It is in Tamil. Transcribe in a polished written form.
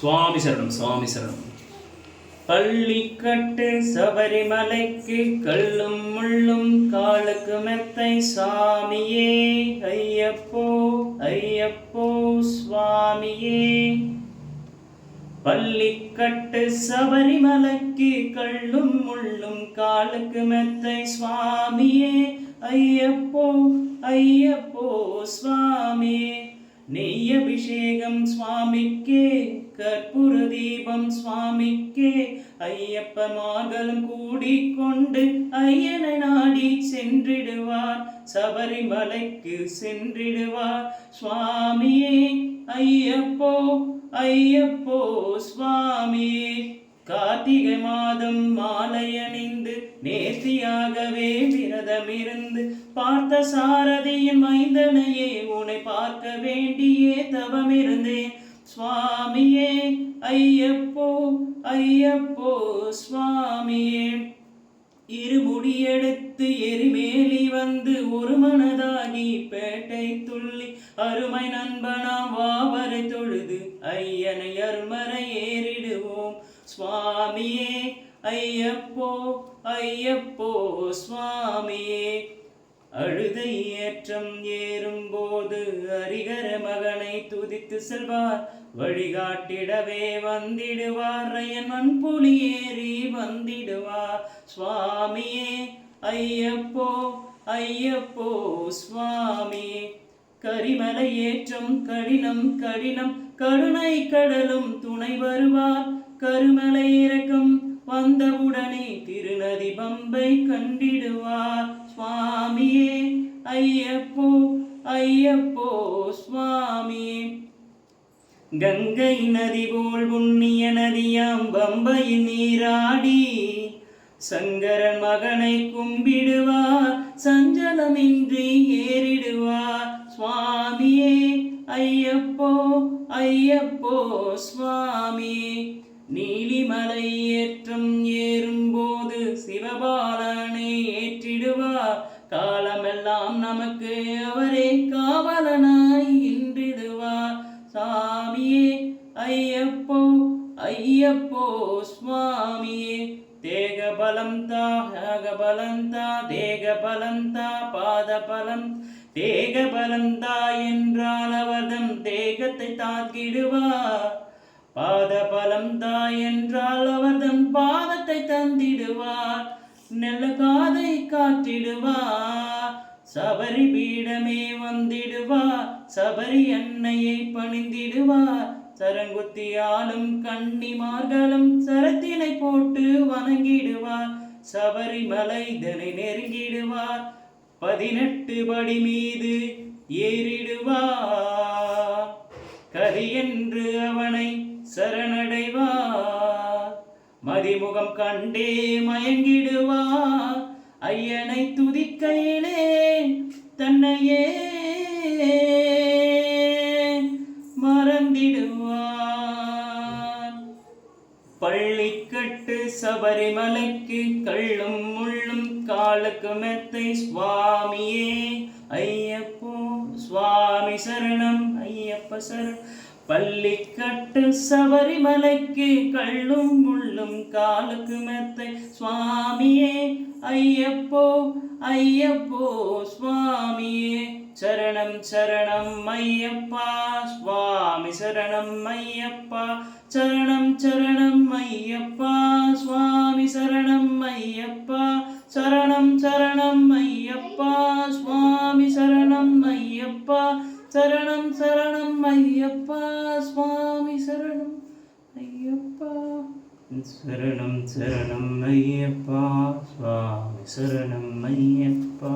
சுவாமி சரணம், சுவாமி சரணம். பள்ளிக்கட்டு சபரிமலைக்கு கல்லும் முள்ளும் காலுக்கு மெத்தை சாமியே ஐயப்போ ஐயப்போ சுவாமியே. பள்ளிக்கட்டு சபரிமலைக்கு கல்லும் முள்ளும் காலுக்கு மெத்தை சுவாமியே ஐயப்போ ஐயப்போ சுவாமியே. நெய் அபிஷேகம் சுவாமிக்கே, கற்பூர தீபம் சுவாமிக்கே, ஐயப்பமார்களும் கூடிக்கொண்டு ஐயனை நாடி சென்றிடுவார், சபரிமலைக்கு சென்றிடுவார் சுவாமியே ஐயப்போ ஐயப்போ சுவாமியே. கார்த்திகை மாதம் மாலை அணிந்து நேர்த்தியாகவே விரதமிருந்து பார்த்த சாரதியின் மைந்தனையே உன்னை பார்க்க வேண்டியே தவமிருந்தேன் சுவாமியே ஐயப்போ ஐயப்போ சுவாமியே. இருமுடியெடுத்து எரிமேலி வந்து ஒரு மனதாகி பேட்டை துள்ளி அருமை நண்பனாம் வாவரை தொழுது ஐயனை அருமறை ஏறிடுவோம் சுவாமியே ஐயப்போ ஐயப்போ சுவாமியே. அழுதை ஏற்றம் ஏறும்போது ஹரிகர மகனை துதித்து செல்வார், வழிகாட்டிடவே வந்திடுவார், ஐயன் மண்புலி ஏறி வந்திடுவார் சுவாமியே ஐயப்போ ஐயப்போ சுவாமியே. கரிமலை ஏற்றம் கடினம் கடினம் கருணை கடலும் துணை வருவார், கருமலை இறக்கம் வந்தவுடனே திருநதி பம்பை கண்டிடுவார் சுவாமியே ஐயப்போ ஐயப்போ சுவாமியே. கங்கை நதி போல் புண்ணிய நதியாம் பம்பையின் நீராடி சங்கரன் மகனை கும்பிடுவார், சஞ்சலமின்றி ஏறிடுவார் சுவாமியே ஐயப்போ ஐயப்போ சுவாமியே. நீலிமலை ஏற்றம் ஏறும்போது சிவபாலனை ஏற்றிடுவார், காலமெல்லாம் நமக்கு அவரே காவலனாய் இன்றிடுவார் சாமியே ஐயப்போ ஐயப்போ சுவாமியே. தேக பலம் தா யாக பலம் தா தேக பலம் தா பாத பலம், தேக பலம் தா என்றால் அவர்தம் தேகத்தை தாக்கிடுவார், பாத பலம் தா என்றால் அவர்தம் பாதத்தை தந்திடுவார், நல்ல காதை காட்டிடுவார், சபரி பீடமே வந்திடுவார், சபரி அன்னையை பணிந்திடுவார், சரங்குத்தியாலும் கன்னிமார்களும் சரத்தினை போட்டு வணங்கிடுவார், சபரிமலை தனை நெருங்கிடுவார், 18 படி மீது ஏறிடுவார், கதி என்று அவனை சரணடைவார், மதிமுகம் கண்டே மயங்கிடுவார், ஐயனை துதிக்கையிலே தன்னையே மறந்திடுவார். பள்ளிக்கட்டு சபரிமலைக்கு கள்ளும் முள்ளும் காலுக்கு மெத்தை சுவாமியே ஐயப்போ சுவாமி சரணம் ஐயப்ப சரணம். பள்ளிக்கட்டு சபரிமலைக்கு கள்ளும் முள்ளும் காலுக்கு மெத்தை சுவாமியே ஐயப்போ ஐயப்போ சுவாமியே. சரணம் சரணம் ஐயப்பா சுவாமி சரணம் ஐயப்பா, சரணம் சரணம் ஐயப்பா சுவாமி சரணம் ஐயப்பா, சரணம் சரணம் ஐயப்பா சுவாமி சரணம் ஐயப்பா, சரணம் சரணம் ஐயப்பா சுவாமி சரணம் ஐயப்பா, சரணம் சரணம் ஐயப்பா சுவாமி சரணம் ஐயப்பா.